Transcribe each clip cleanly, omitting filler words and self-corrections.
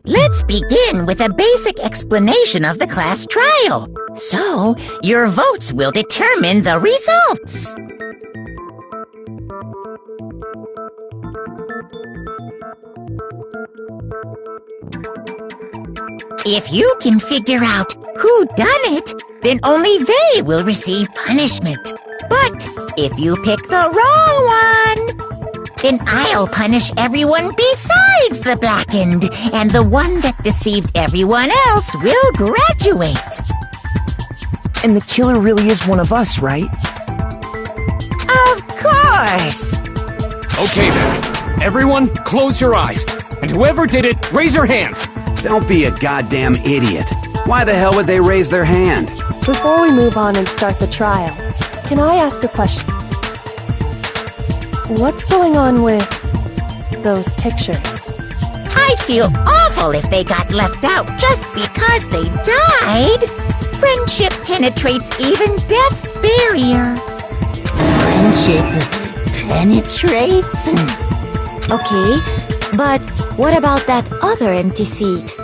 Let's begin with a basic explanation of the class trial. So, your votes will determine the results. If you can figure out who done it, then only they will receive punishment. But if you pick the wrong one, then I'll punish everyone besides the blackened, and the one that deceived everyone else will graduate. And the killer really is one of us, right? Of course! Okay then, everyone close your eyes, and whoever did it, raise your hand! Don't be a goddamn idiot. Why the hell would they raise their hand? Before we move on and start the trial, can I ask a question? What's going on with those pictures? I'd feel awful if they got left out just because they died. Friendship penetrates even death's barrier. Friendship penetrates? Okay, but what about that other empty seat?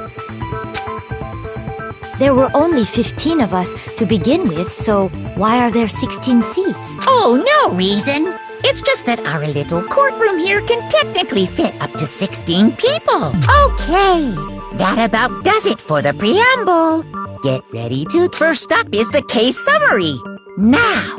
There were only 15 of us to begin with, so why are there 16 seats? Oh, no reason. It's just that our little courtroom here can technically fit up to 16 people. Okay, that about does it for the preamble. Get ready to... First up is the case summary. Now.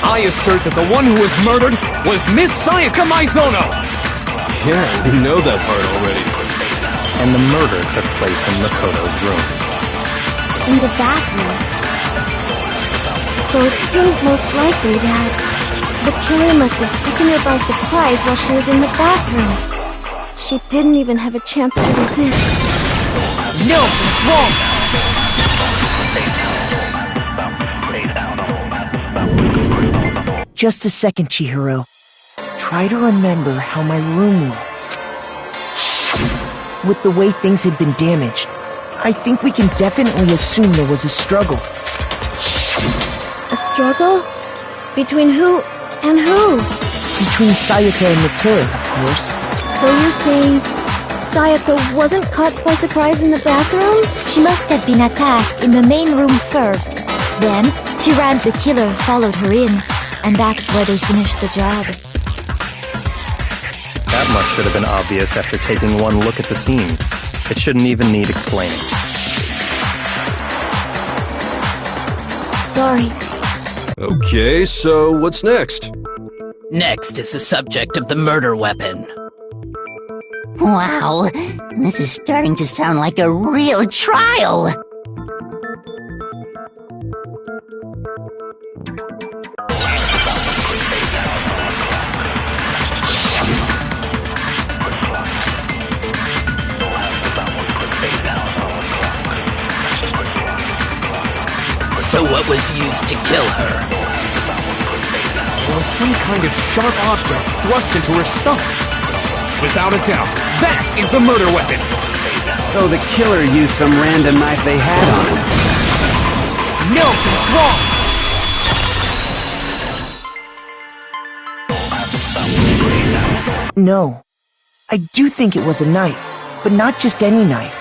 I assert that the one who was murdered was Miss Sayaka Maizono! Yeah, we know that part already. And the murder took place in Makoto's room. In the bathroom. So it seems most likely that the killer must have taken her by surprise while she was in the bathroom. She didn't even have a chance to resist. No, it's wrong! Just a second, Chihiro. Try to remember how my room looked. With the way things had been damaged, I think we can definitely assume there was a struggle. A struggle? Between who and who? Between Sayaka and the killer, of course. So you're saying Sayaka wasn't caught by surprise in the bathroom? She must have been attacked in the main room first. Then, she ran the killer and followed her in. And that's where they finished the job. That much should have been obvious after taking one look at the scene. It shouldn't even need explaining. Sorry. Okay, so what's next? Next is the subject of the murder weapon. Wow, this is starting to sound like a real trial. So what was used to kill her? It was some kind of sharp object thrust into her stomach. Without a doubt, that is the murder weapon! So the killer used some random knife they had on him. No, that's wrong! No. I do think it was a knife, but not just any knife.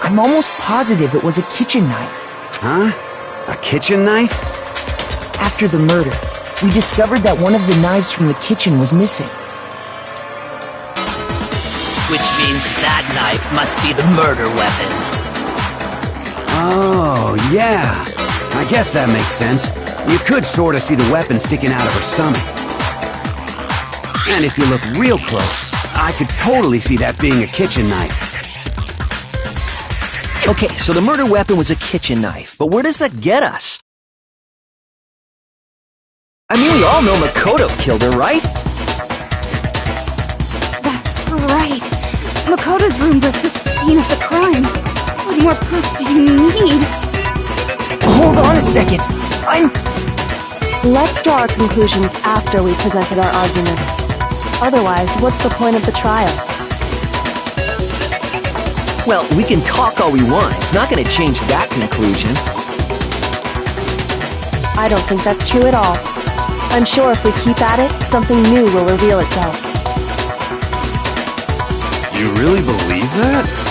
I'm almost positive it was a kitchen knife. Huh? A kitchen knife? After the murder, we discovered that one of the knives from the kitchen was missing. Which means that knife must be the murder weapon. Oh, yeah. I guess that makes sense. You could sort of see the weapon sticking out of her stomach. And if you look real close, I could totally see that being a kitchen knife. Okay, so the murder weapon was a kitchen knife, but where does that get us? I mean, we all know Makoto killed her, right? That's right. Makoto's room was the scene of the crime. What more proof do you need? hold on a second. Let's draw our conclusions after we've presented our arguments. Otherwise, what's the point of the trial? Well, we can talk all we want. It's not gonna change that conclusion. I don't think that's true at all. I'm sure if we keep at it, something new will reveal itself. You really believe that?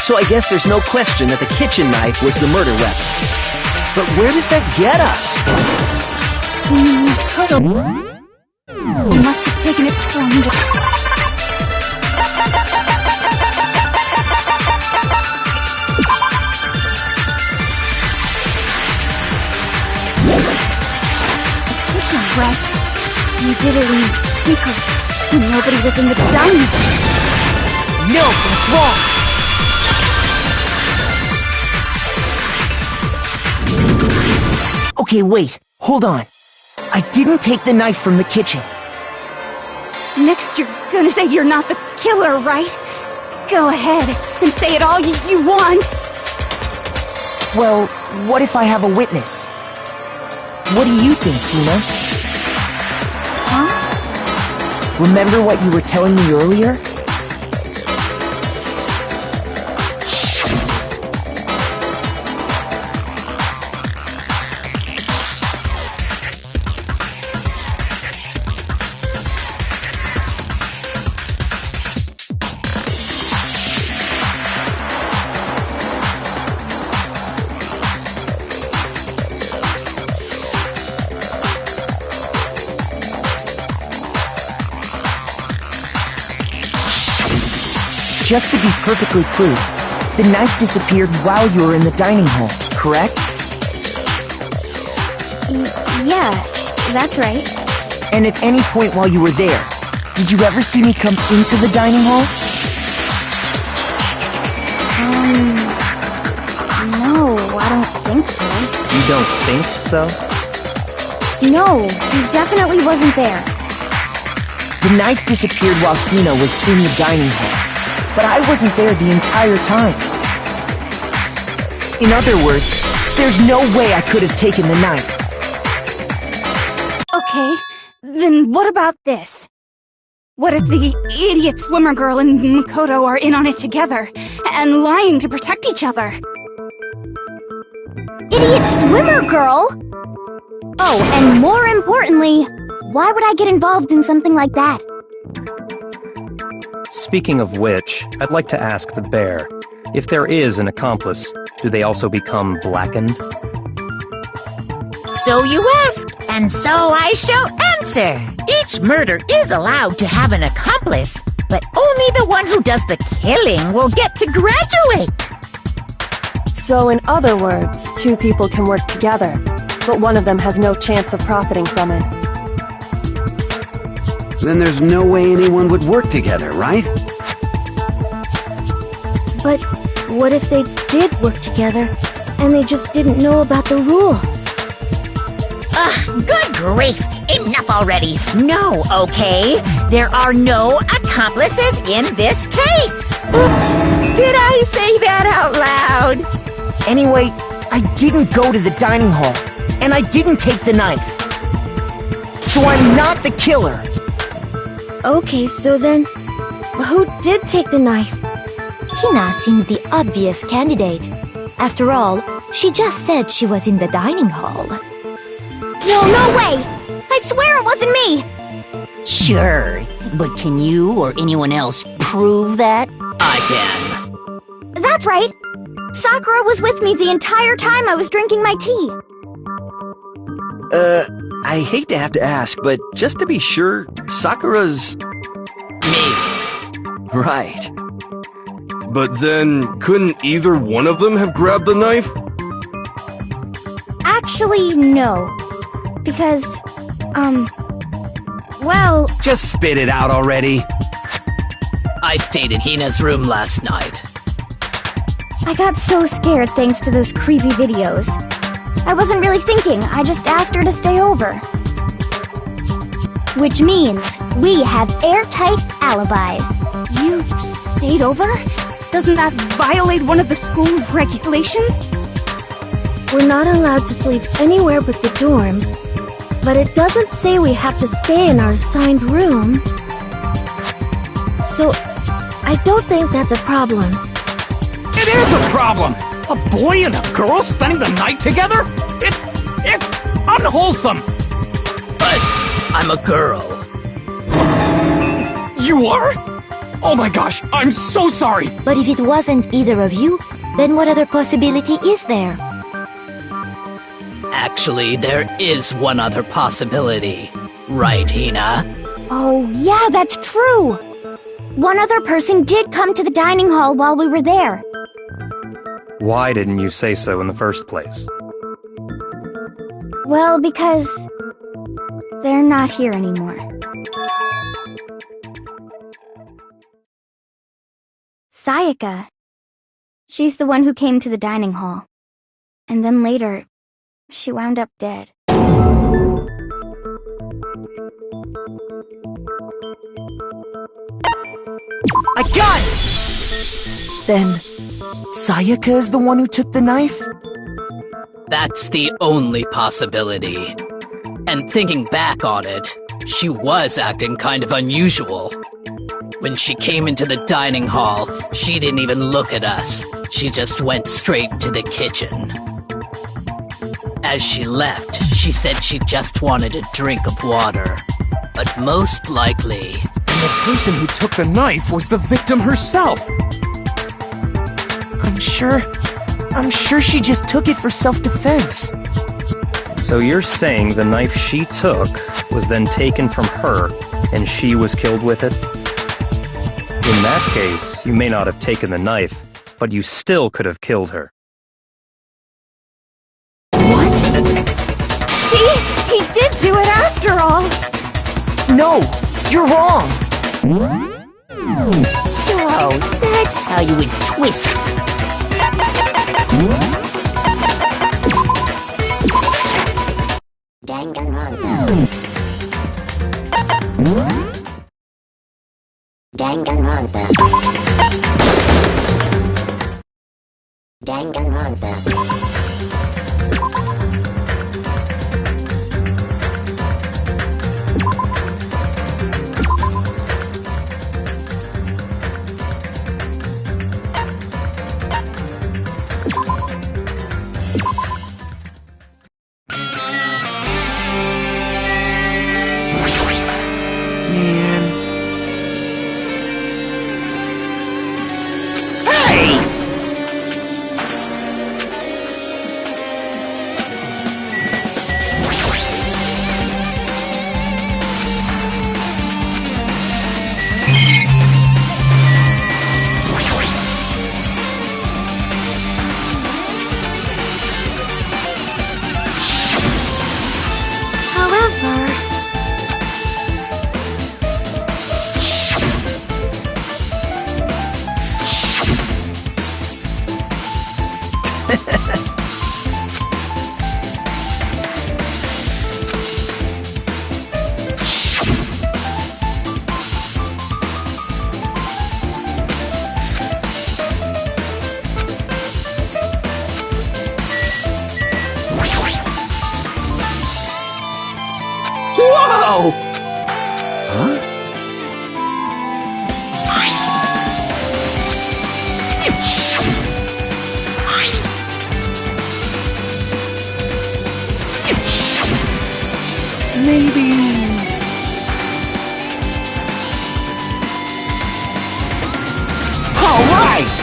So I guess there's no question that the kitchen knife was the murder weapon. But where does that get us? He must have taken it from the... kitchen, right? You did it in secret, when nobody was in the dining room. No, that's wrong. Okay, wait. Hold on. I didn't take the knife from the kitchen. Next, you're gonna say you're not the killer, right? Go ahead and say it all you want. Well, what if I have a witness? What do you think, Tina? Huh? Remember what you were telling me earlier? Just to be perfectly clear, the knife disappeared while you were in the dining hall, correct? Yeah, that's right. And at any point while you were there, did you ever see me come into the dining hall? No, I don't think so. You don't think so? No, he definitely wasn't there. The knife disappeared while Tina was in the dining hall. But I wasn't there the entire time. In other words, there's no way I could have taken the knife. Okay, then what about this? What if the idiot swimmer girl and Makoto are in on it together, and lying to protect each other? Idiot swimmer girl? Oh, and more importantly, why would I get involved in something like that? Speaking of which, I'd like to ask the bear, if there is an accomplice, do they also become blackened? So you ask, and so I shall answer. Each murder is allowed to have an accomplice, but only the one who does the killing will get to graduate. So in other words, two people can work together, but one of them has no chance of profiting from it. Then there's no way anyone would work together, right? But what if they did work together, and they just didn't know about the rule? Good grief! Enough already! No, okay? There are no accomplices in this case! Oops! Did I say that out loud? Anyway, I didn't go to the dining hall, and I didn't take the knife. So I'm not the killer. Okay, so then, who did take the knife? Hina seems the obvious candidate. After all, she just said she was in the dining hall. No way! I swear it wasn't me! Sure, but can you or anyone else prove that? I can. That's right! Sakura was with me the entire time I was drinking my tea. I hate to have to ask, but just to be sure, Sakura's... Me. Right. But then, couldn't either one of them have grabbed the knife? Actually, no. Because, well... Just spit it out already. I stayed in Hina's room last night. I got so scared thanks to those creepy videos. I wasn't really thinking, I just asked her to stay over. Which means we have airtight alibis. You stayed over? Doesn't that violate one of the school regulations? We're not allowed to sleep anywhere but the dorms, but it doesn't say we have to stay in our assigned room. So, I don't think that's a problem. It is a problem! A boy and a girl spending the night together? It's unwholesome! But I'm a girl. You are? Oh my gosh, I'm so sorry! But if it wasn't either of you, then what other possibility is there? Actually, there is one other possibility. Right, Hina? Oh, yeah, that's true! One other person did come to the dining hall while we were there. Why didn't you say so in the first place? Well, because... they're not here anymore. Sayaka. She's the one who came to the dining hall. And then later, she wound up dead. I got it! Then, Sayaka is the one who took the knife? That's the only possibility. And thinking back on it, she was acting kind of unusual. When she came into the dining hall, she didn't even look at us. She just went straight to the kitchen. As she left, she said she just wanted a drink of water. But most likely... And the person who took the knife was the victim herself! I'm sure she just took it for self-defense. So you're saying the knife she took was then taken from her, and she was killed with it? In that case, you may not have taken the knife, but you still could have killed her. What? See? He did do it after all! No! You're wrong! So, that's how you would twist it. Whoa! Huh? Maybe... All right!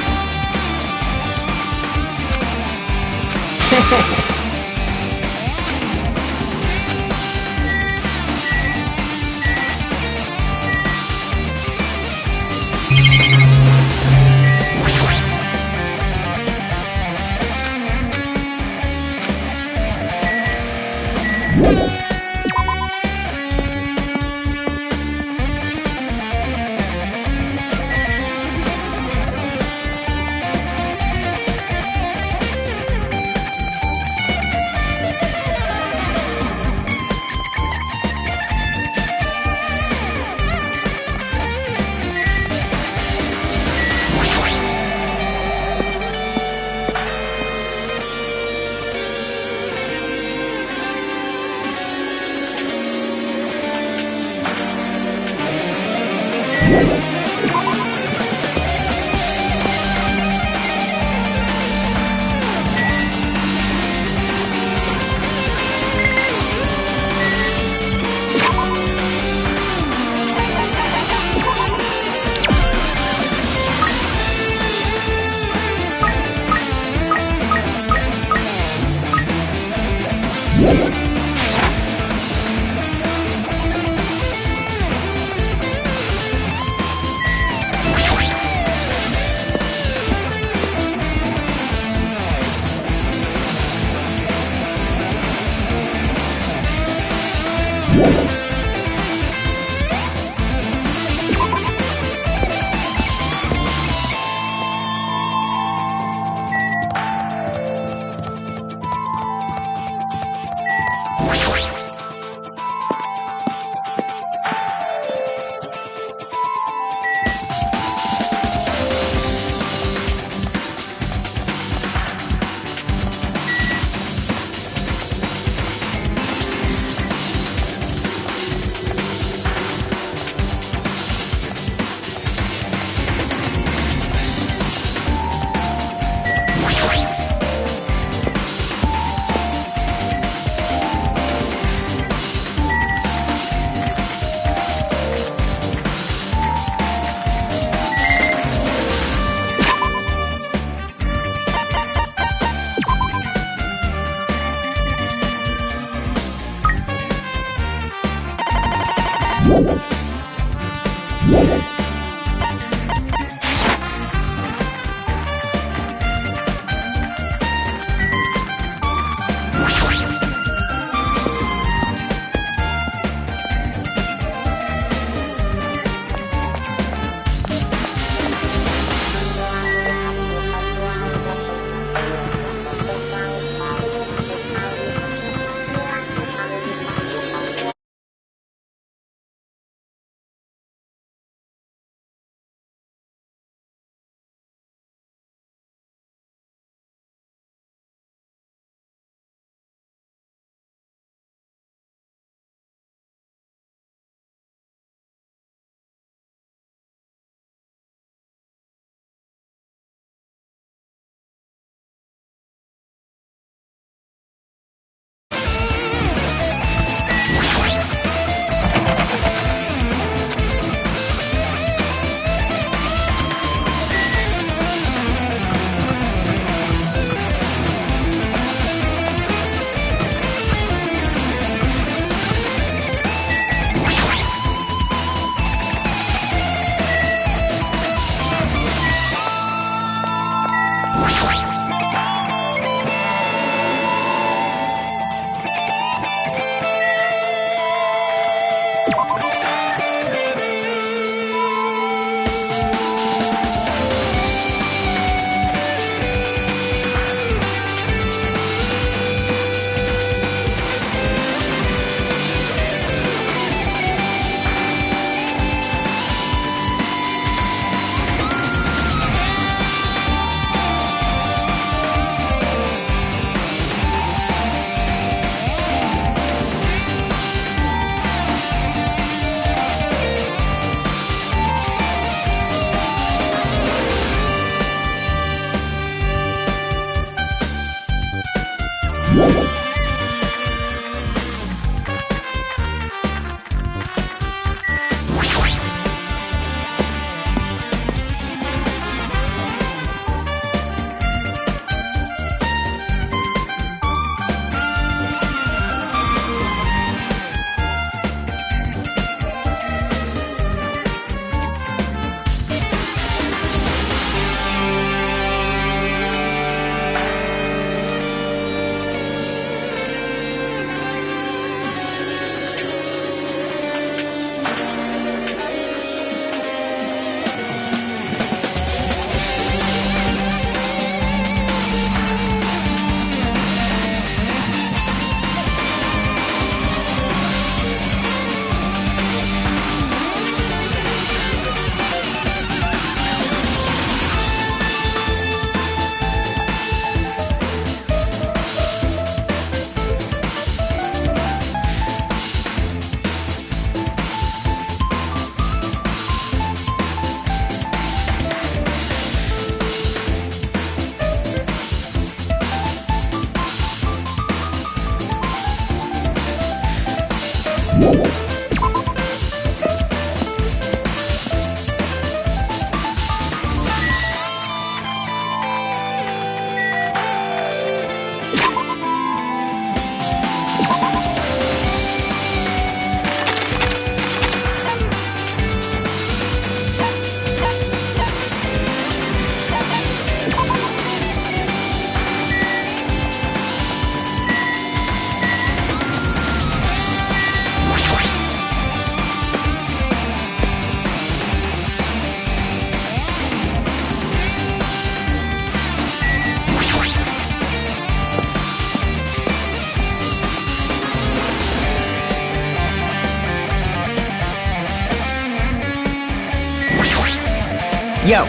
Yo.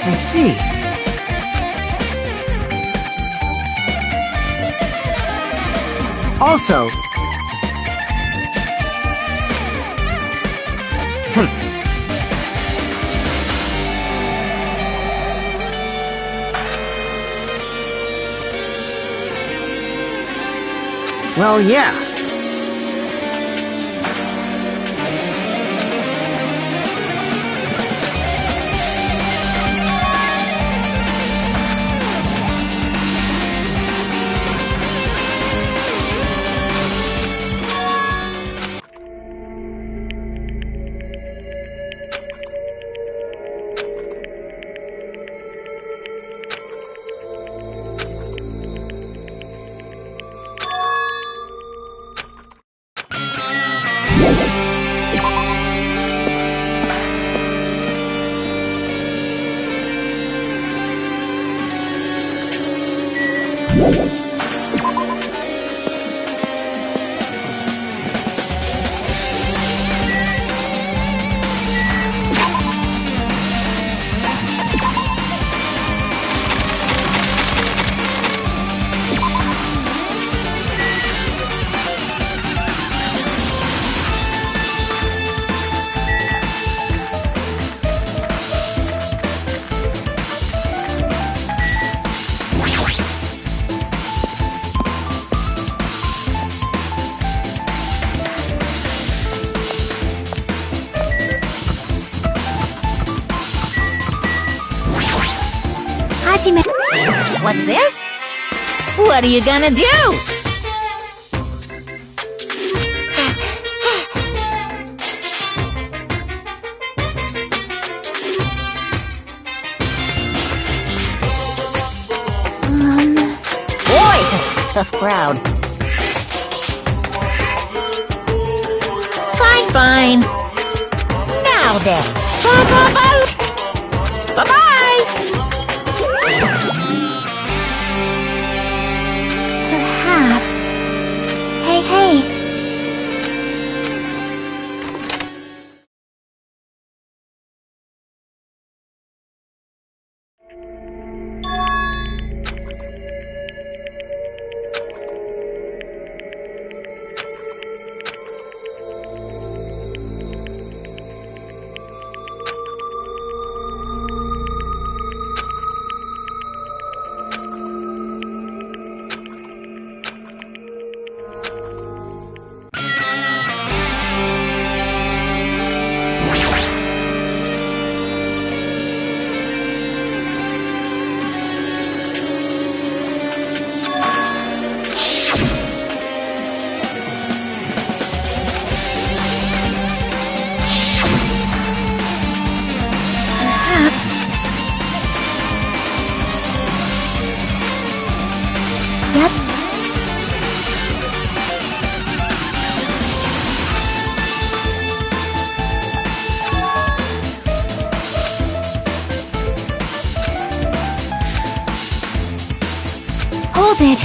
I see. Also... Well, yeah. What's this? What are you gonna do? Boy, tough crowd. Fine. Now then. Bye-bye! Perhaps. Hey. shielded.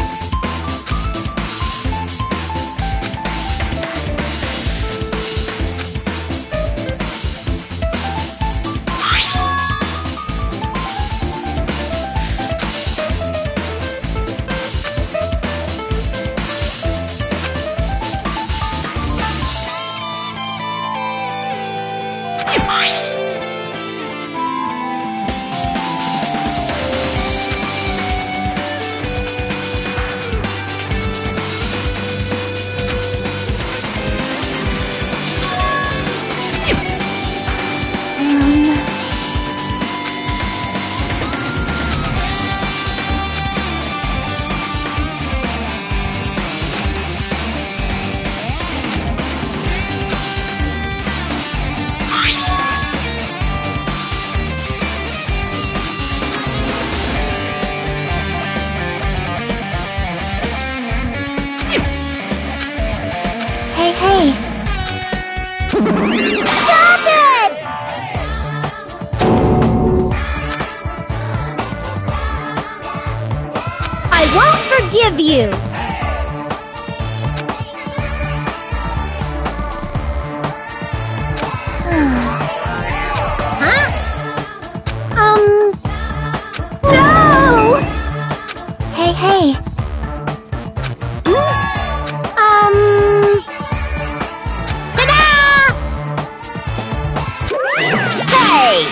Hey, hey! Stop it! I won't forgive you! No! Hey, hey! Hey!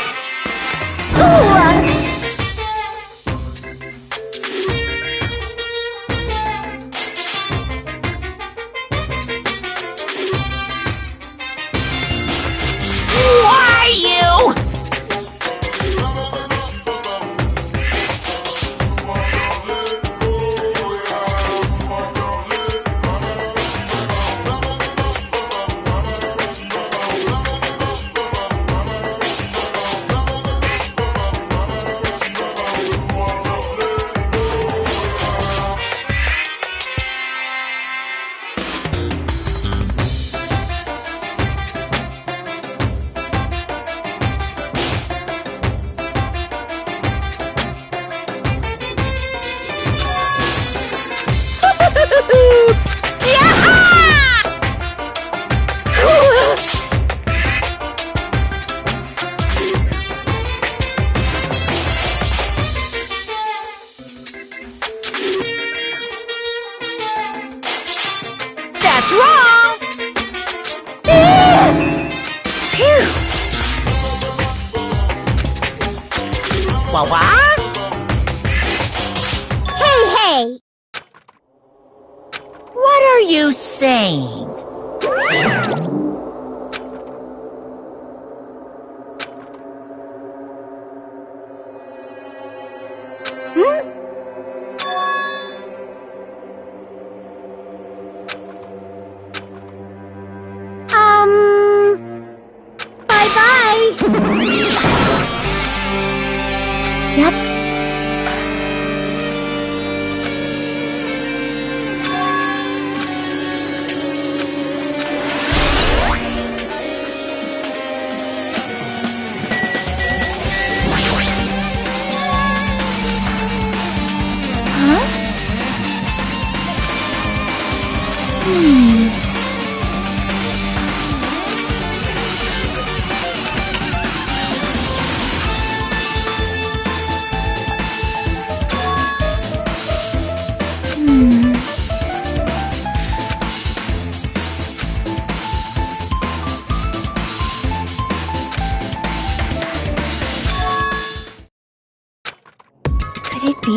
Why you? That's wrong! Phew! What? Hey, hey! What are you saying? Bye-bye! Yep. Could it be?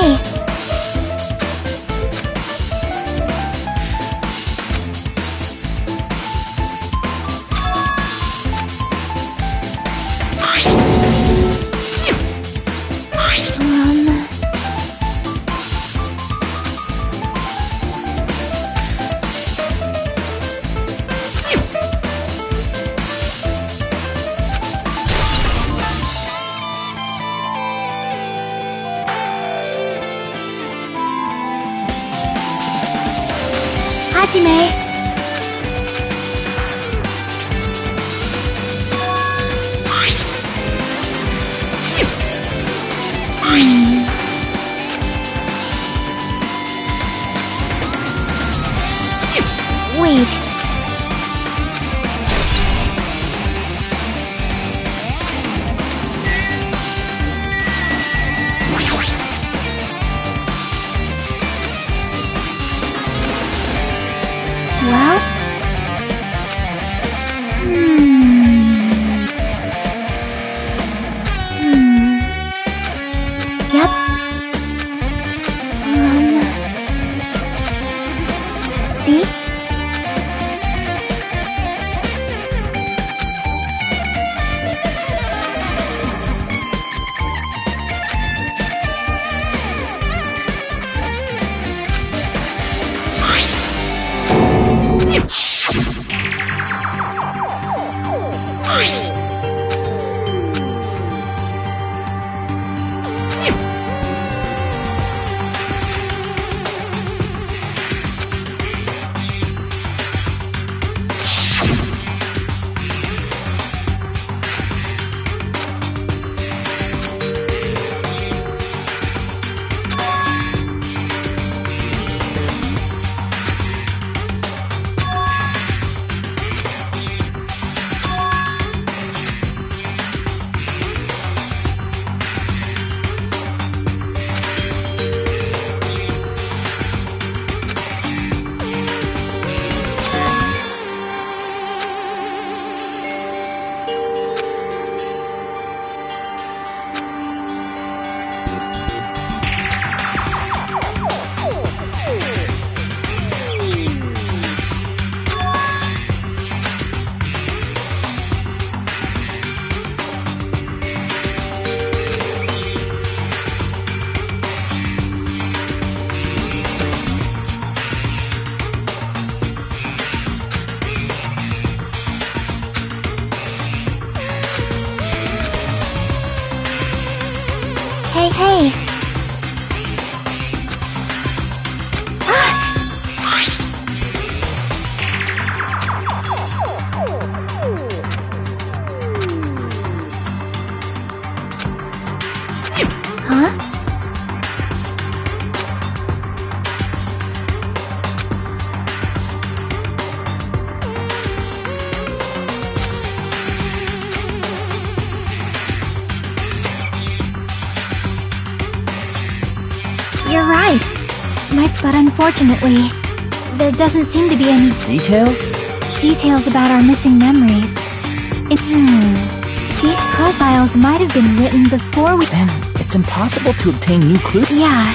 hey! Hajime! Wait. Well? Yep. See? Hey, hey! Huh? You're right. But unfortunately, there doesn't seem to be any Details? details about our missing memories. These profiles might have been written before we... Then it's impossible to obtain new clues. Yeah.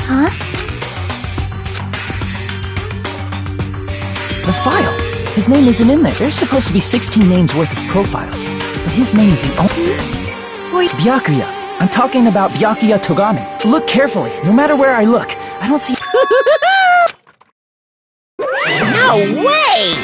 Huh? The file. His name isn't in there. There's supposed to be 16 names worth of profiles, but his name is the only... Byakuya. I'm talking about Byakuya Togami. Look carefully. No matter where I look, I don't see... No way!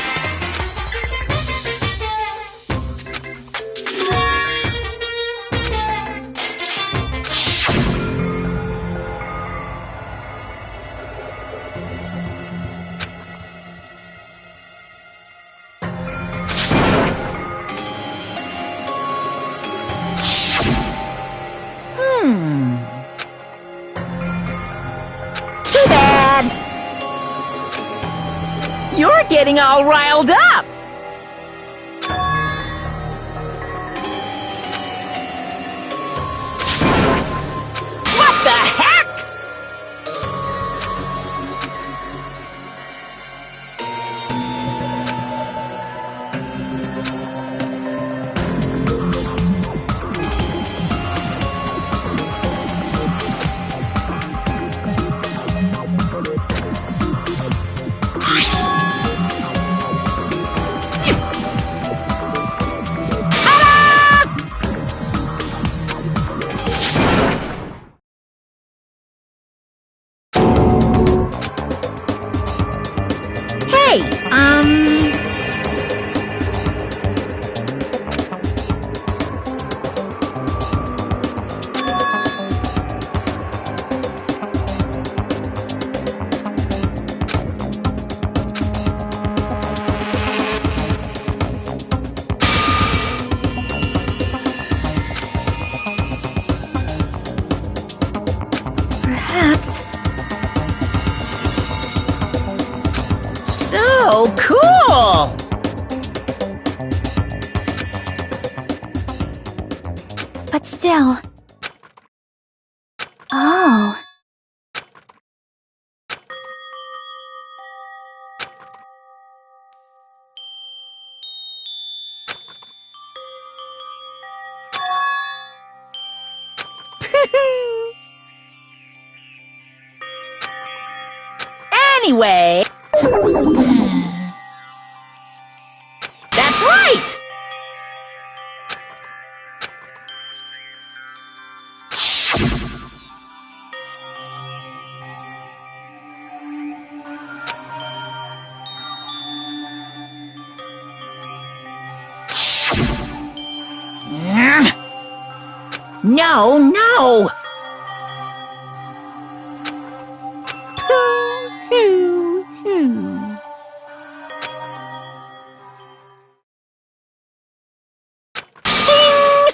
Too bad. You're getting all riled up. What the heck? Perhaps. So cool! But still... Oh... Anyway... That's right! No, no! Shing!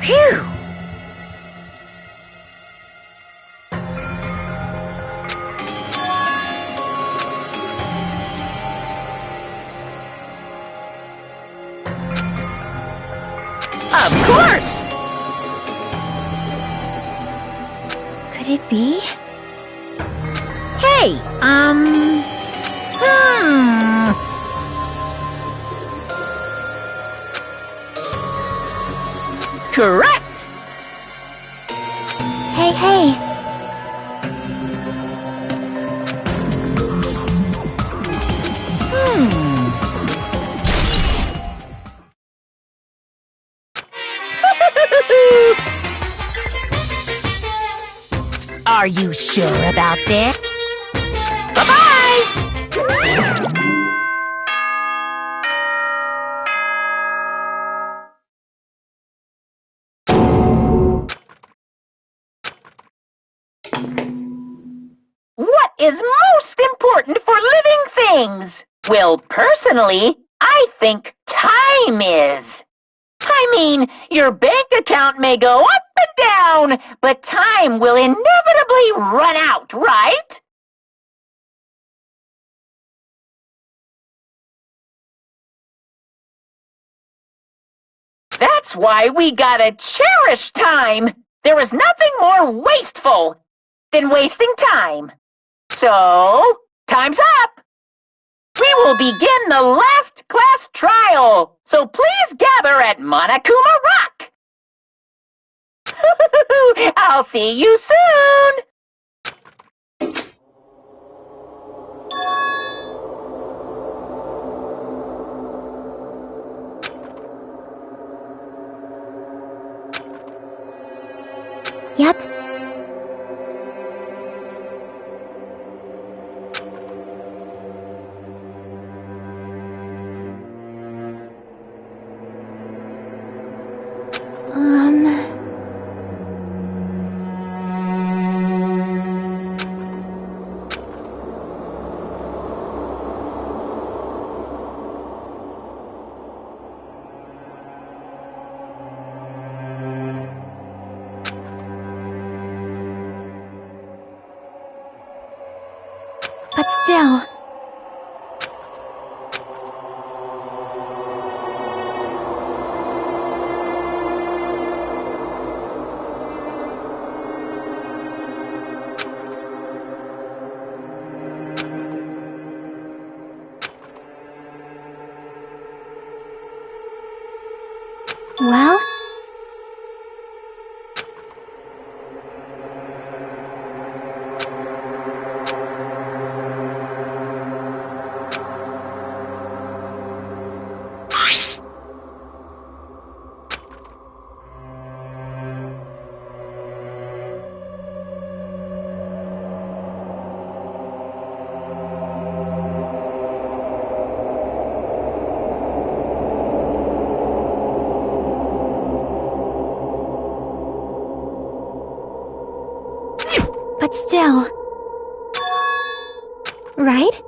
Phew! Of course! Could it be? Hey, Correct! Hey, hey! Are you sure about this? Bye-bye! What is most important for living things? Well, personally, I think time is. I mean, your bank account may go up and down, but time will inevitably run out, right? That's why we gotta cherish time. There is nothing more wasteful than wasting time. So, time's up. We will begin the last class trial, so please gather at Monokuma Rock. I'll see you soon. Yep. But still... Well... But still... Right?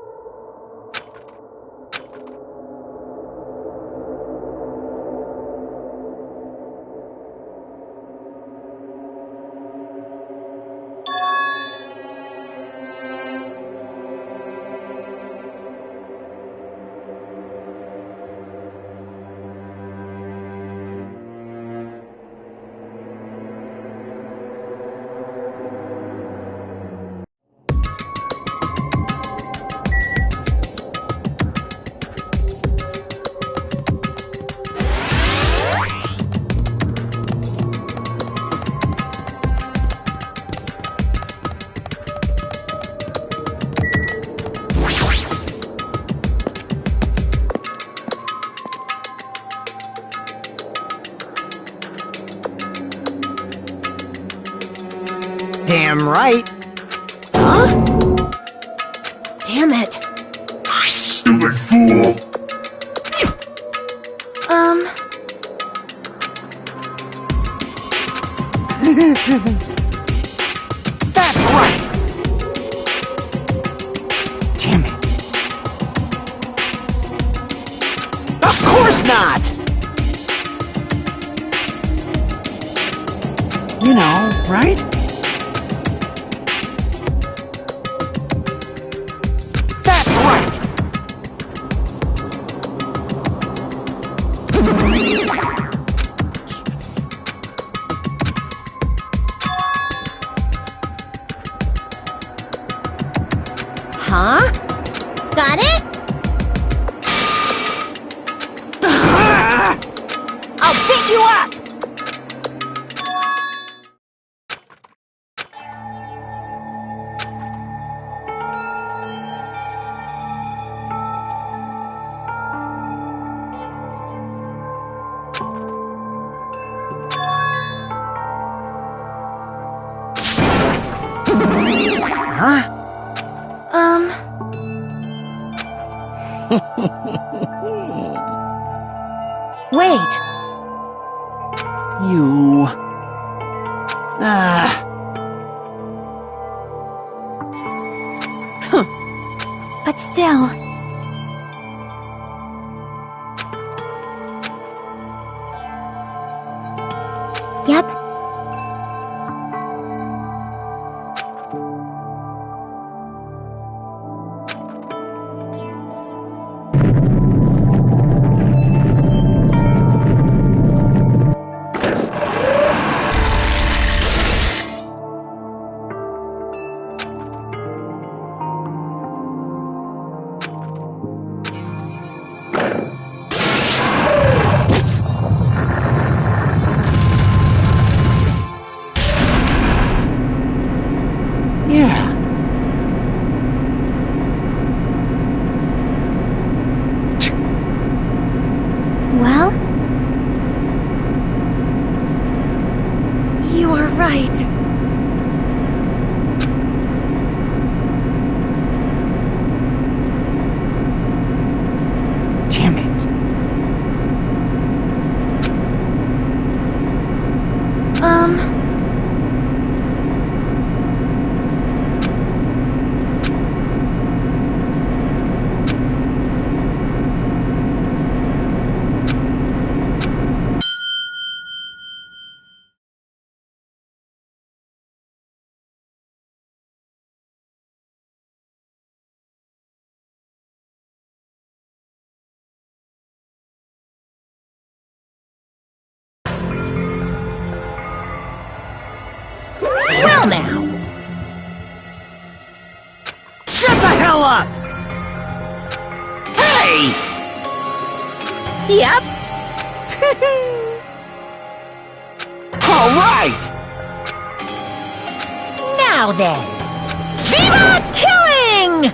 Damn right. Huh? Damn it. Stupid fool! That's right! Damn it. Of course not! You know, right? That's right! Huh? Got it? I'll pick you up! Huh? Wait. You... But still... Yep. Yeah. Well, You are right. Damn it. Well now, Shut the hell up! Hey! yep, All right! now then, Viva Killing!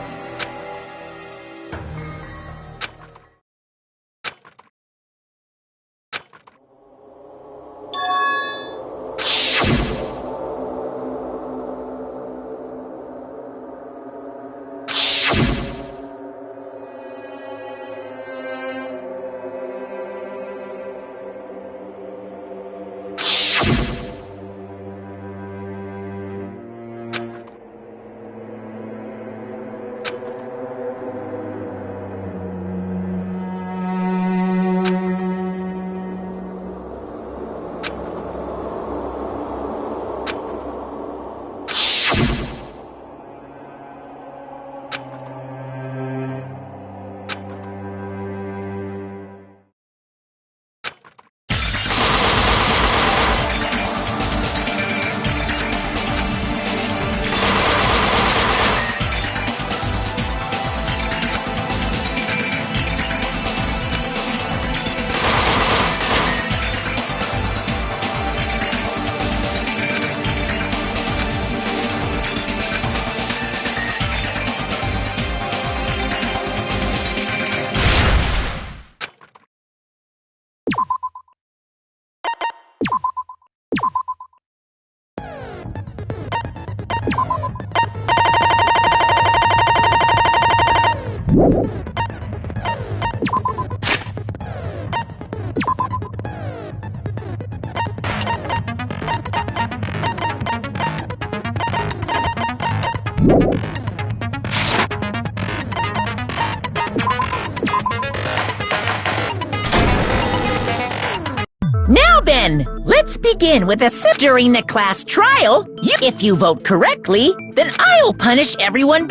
Now then, let's begin with a sip. During the class trial, if you vote correctly, then I'll punish everyone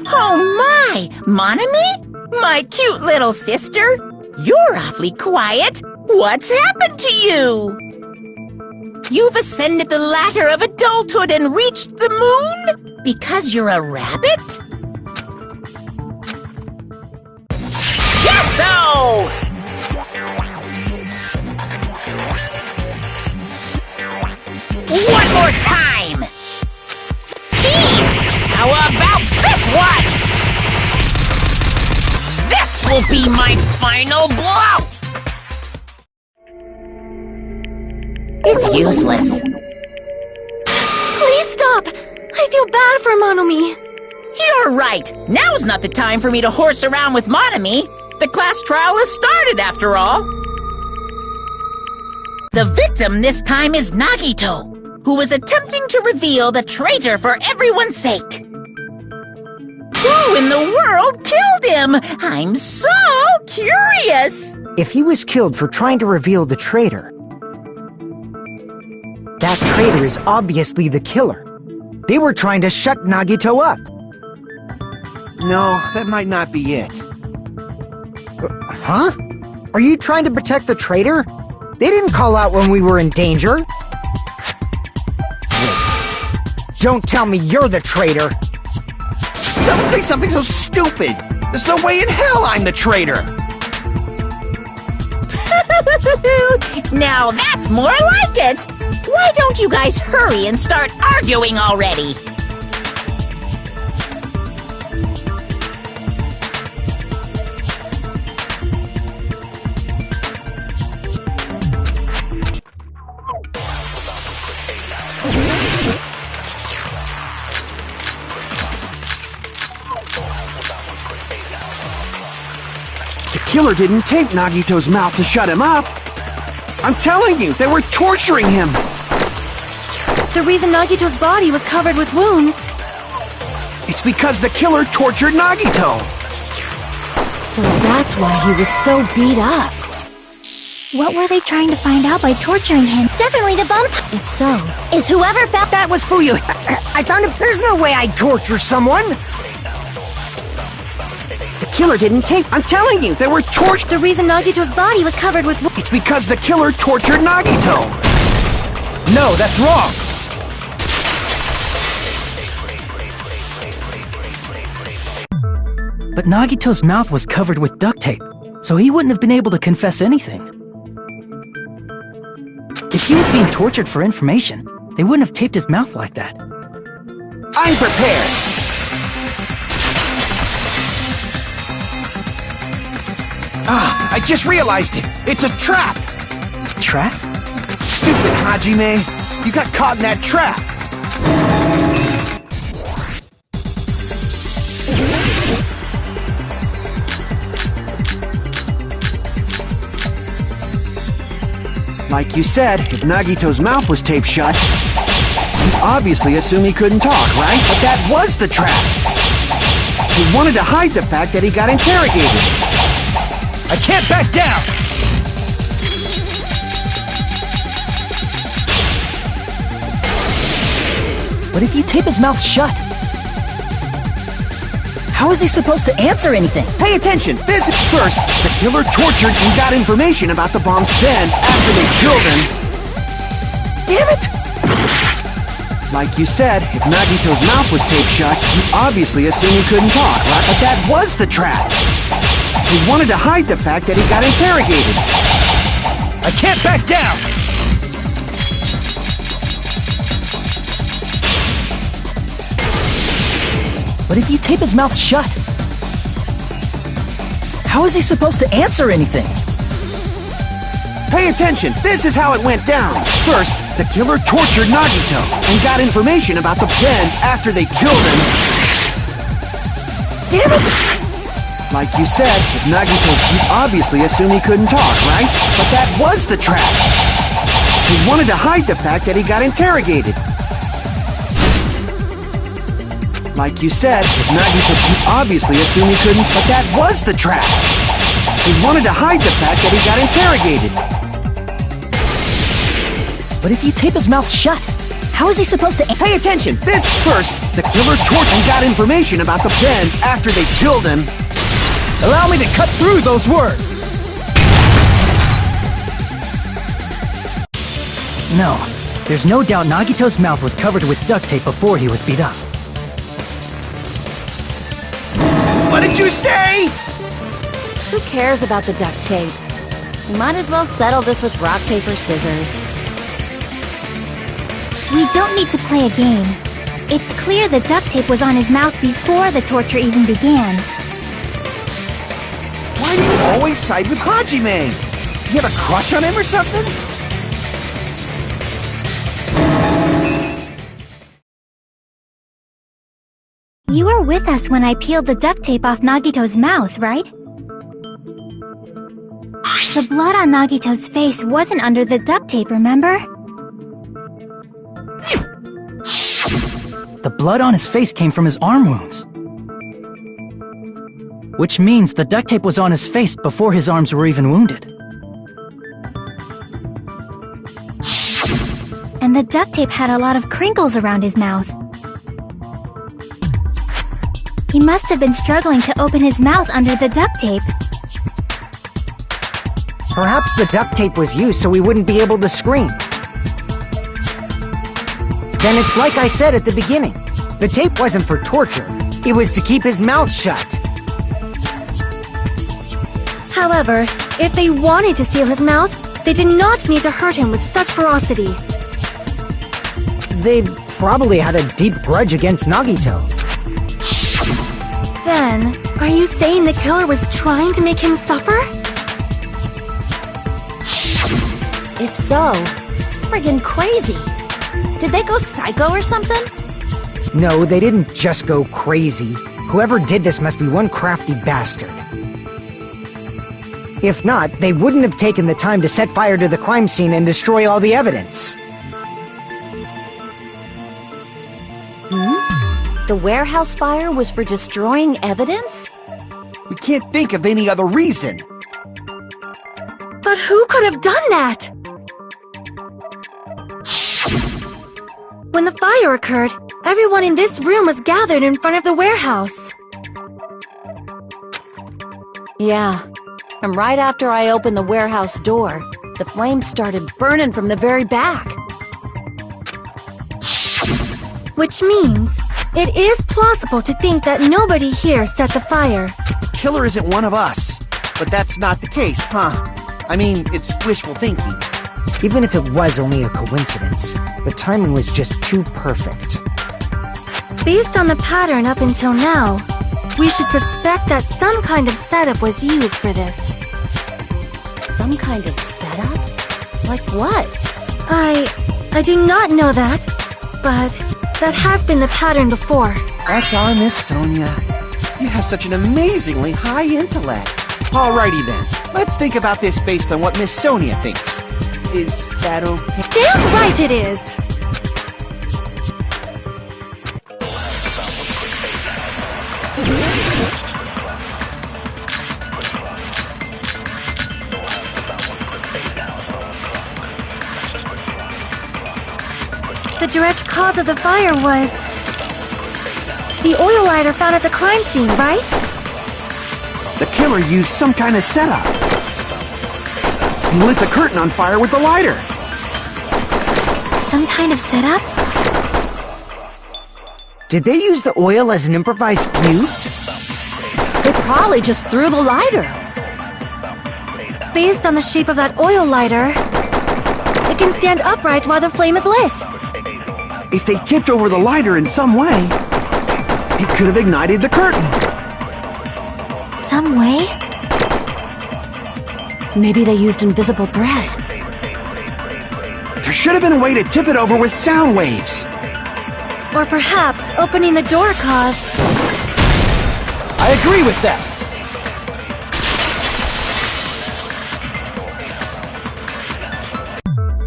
Oh my! Monami? My cute little sister? You're awfully quiet. What's happened to you? You've ascended the ladder of adulthood and reached the moon? Because you're a rabbit? Chesto! One more time! Jeez! How about this one? This will be my final blow! It's useless. Please stop! I feel bad for Monomi. You're right! Now's not the time for me to horse around with Monami. The class trial has started, after all. The victim this time is Nagito, who was attempting to reveal the traitor for everyone's sake. Who in the world killed him? I'm so curious! If he was killed for trying to reveal the traitor, that traitor is obviously the killer. They were trying to shut Nagito up. No, that might not be it. Huh? Are you trying to protect the traitor? They didn't call out when we were in danger. Wait. Don't tell me you're the traitor. Don't say something so stupid! There's no way in hell I'm the traitor! Now that's more like it! Why don't you guys hurry and start arguing already? The killer didn't tape Nagito's mouth to shut him up. I'm telling you, they were torturing him. The reason Nagito's body was covered with wounds. It's because the killer tortured Nagito. So that's why he was so beat up. What were they trying to find out by torturing him? Definitely the bums. If so, is whoever felt That was Fuyu. I found him. There's no way I'd torture someone. The killer didn't tape. I'm telling you, they were tortured. The reason Nagito's body was covered with wounds. It's because the killer tortured Nagito. No, that's wrong! But Nagito's mouth was covered with duct tape, so he wouldn't have been able to confess anything. If he was being tortured for information, they wouldn't have taped his mouth like that. I'm prepared. Ah, I just realized it. It's a trap. Trap? Stupid Hajime. You got caught in that trap. Like you said, if Nagito's mouth was taped shut, you obviously assume he couldn't talk, right? But that was the trap. He wanted to hide the fact that he got interrogated. I can't back down! But if you tape his mouth shut, how is he supposed to answer anything? Pay attention! This is first, the killer tortured and got information about the bombs. Then, after they killed him... Damn it! Like you said, if Nagito's mouth was taped shut, you obviously assume he couldn't talk, right? But that was the trap. He wanted to hide the fact that he got interrogated. I can't back down! But if you tape his mouth shut, how is he supposed to answer anything? Pay attention! This is how it went down. First, the killer tortured Nagito and got information about the... Then, after they killed him... Damn it! Like you said, if Nagito... You obviously assume he couldn't talk, right? But that was the trap. He wanted to hide the fact that he got interrogated. Like you said, if Nagito... You obviously assume he couldn't... But that was the trap. He wanted to hide the fact that he got interrogated. But if you tape his mouth shut, how is he supposed to... Pay attention! This first, the killer tortured got information about the Ben after they killed him. Allow me to cut through those words! No, there's no doubt Nagito's mouth was covered with duct tape before he was beat up. What did you say? Who cares about the duct tape? We might as well settle this with rock, paper, scissors. We don't need to play a game. It's clear the duct tape was on his mouth before the torture even began. Why do you always side with Hajime? You have a crush on him or something? You were with us when I peeled the duct tape off Nagito's mouth, right? The blood on Nagito's face wasn't under the duct tape, remember? The blood on his face came from his arm wounds. Which means the duct tape was on his face before his arms were even wounded. And the duct tape had a lot of crinkles around his mouth. He must have been struggling to open his mouth under the duct tape. Perhaps the duct tape was used so he wouldn't be able to scream. Then it's like I said at the beginning. The tape wasn't for torture. It was to keep his mouth shut. However, if they wanted to seal his mouth, they did not need to hurt him with such ferocity. They probably had a deep grudge against Nagito. Then, are you saying the killer was trying to make him suffer? If so, it's friggin' crazy. Did they go psycho or something? No, they didn't just go crazy. Whoever did this must be one crafty bastard. If not, they wouldn't have taken the time to set fire to the crime scene and destroy all the evidence. The warehouse fire was for destroying evidence? We can't think of any other reason. But who could have done that? When the fire occurred, everyone in this room was gathered in front of the warehouse. Yeah, and right after I opened the warehouse door, the flames started burning from the very back. Which means, it is plausible to think that nobody here set the fire. The killer isn't one of us. But that's not the case, huh? I mean, it's wishful thinking. Even if it was only a coincidence, the timing was just too perfect. Based on the pattern up until now, we should suspect that some kind of setup was used for this. Some kind of setup? Like what? I do not know that, but that has been the pattern before. That's our Miss Sonia. You have such an amazingly high intellect. Alrighty then, let's think about this based on what Miss Sonia thinks. Is that okay? Damn right it is! The direct cause of the fire was the oil lighter found at the crime scene, right? The killer used some kind of setup. He lit the curtain on fire with the lighter. Some kind of setup? Did they use the oil as an improvised fuse? They probably just threw the lighter. Based on the shape of that oil lighter, it can stand upright while the flame is lit. If they tipped over the lighter in some way, it could have ignited the curtain. Some way? Maybe they used invisible thread. There should have been a way to tip it over with sound waves. Or perhaps opening the door caused... I agree with that!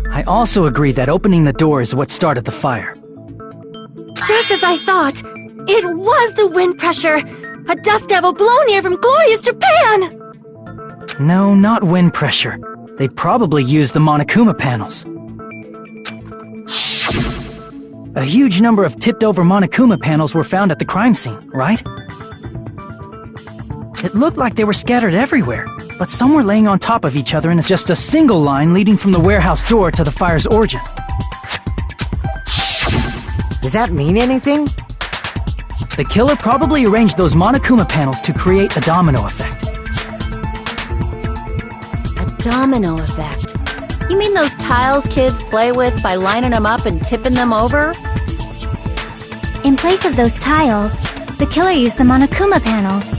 I also agree that opening the door is what started the fire. Just as I thought! It was the wind pressure! A dust devil blown here from glorious Japan! No, not wind pressure. They probably used the Monokuma panels. A huge number of tipped-over Monokuma panels were found at the crime scene, right? It looked like they were scattered everywhere, but some were laying on top of each other in just a single line leading from the warehouse door to the fire's origin. Does that mean anything? The killer probably arranged those Monokuma panels to create a domino effect. A domino effect? You mean those tiles kids play with by lining them up and tipping them over? In place of those tiles, the killer used the Monokuma panels.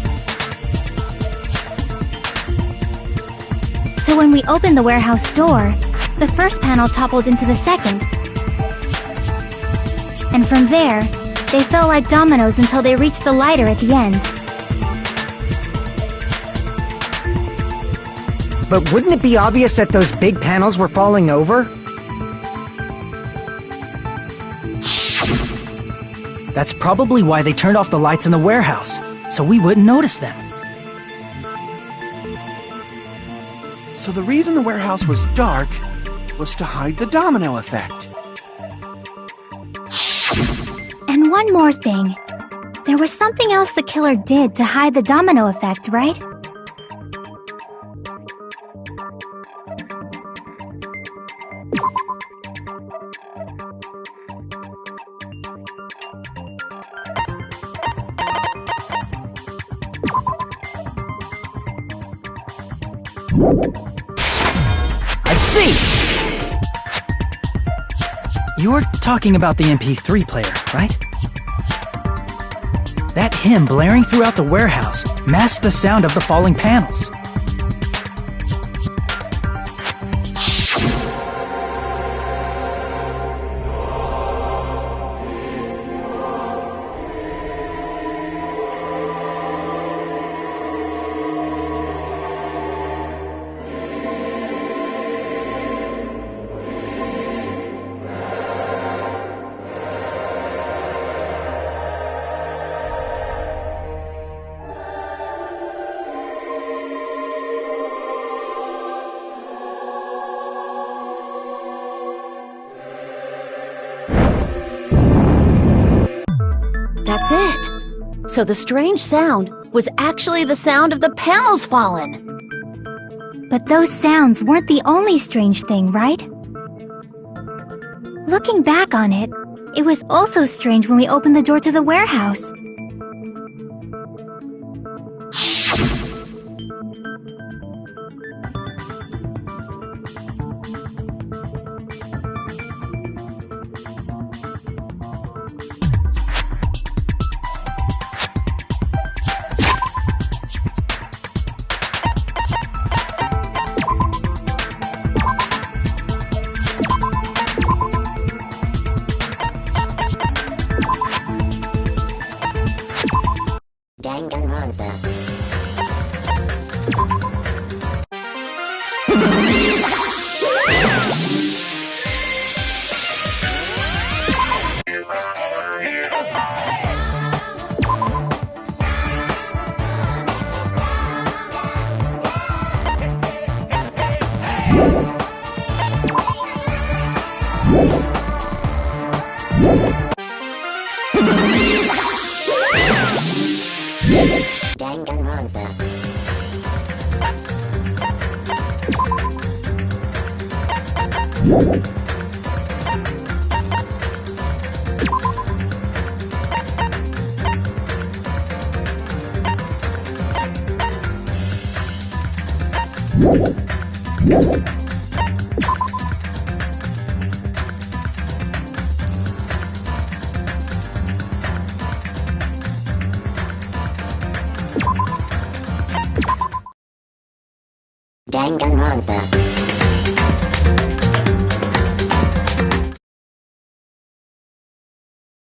So when we opened the warehouse door, the first panel toppled into the second. And from there, they fell like dominoes until they reached the lighter at the end. But wouldn't it be obvious that those big panels were falling over? That's probably why they turned off the lights in the warehouse, so we wouldn't notice them. So the reason the warehouse was dark was to hide the domino effect. And one more thing. There was something else the killer did to hide the domino effect, right? I see! You're talking about the MP3 player, right? That hymn blaring throughout the warehouse masked the sound of the falling panels. That's it. So the strange sound was actually the sound of the panels falling. But those sounds weren't the only strange thing, right? Looking back on it, it was also strange when we opened the door to the warehouse. Danganronpa.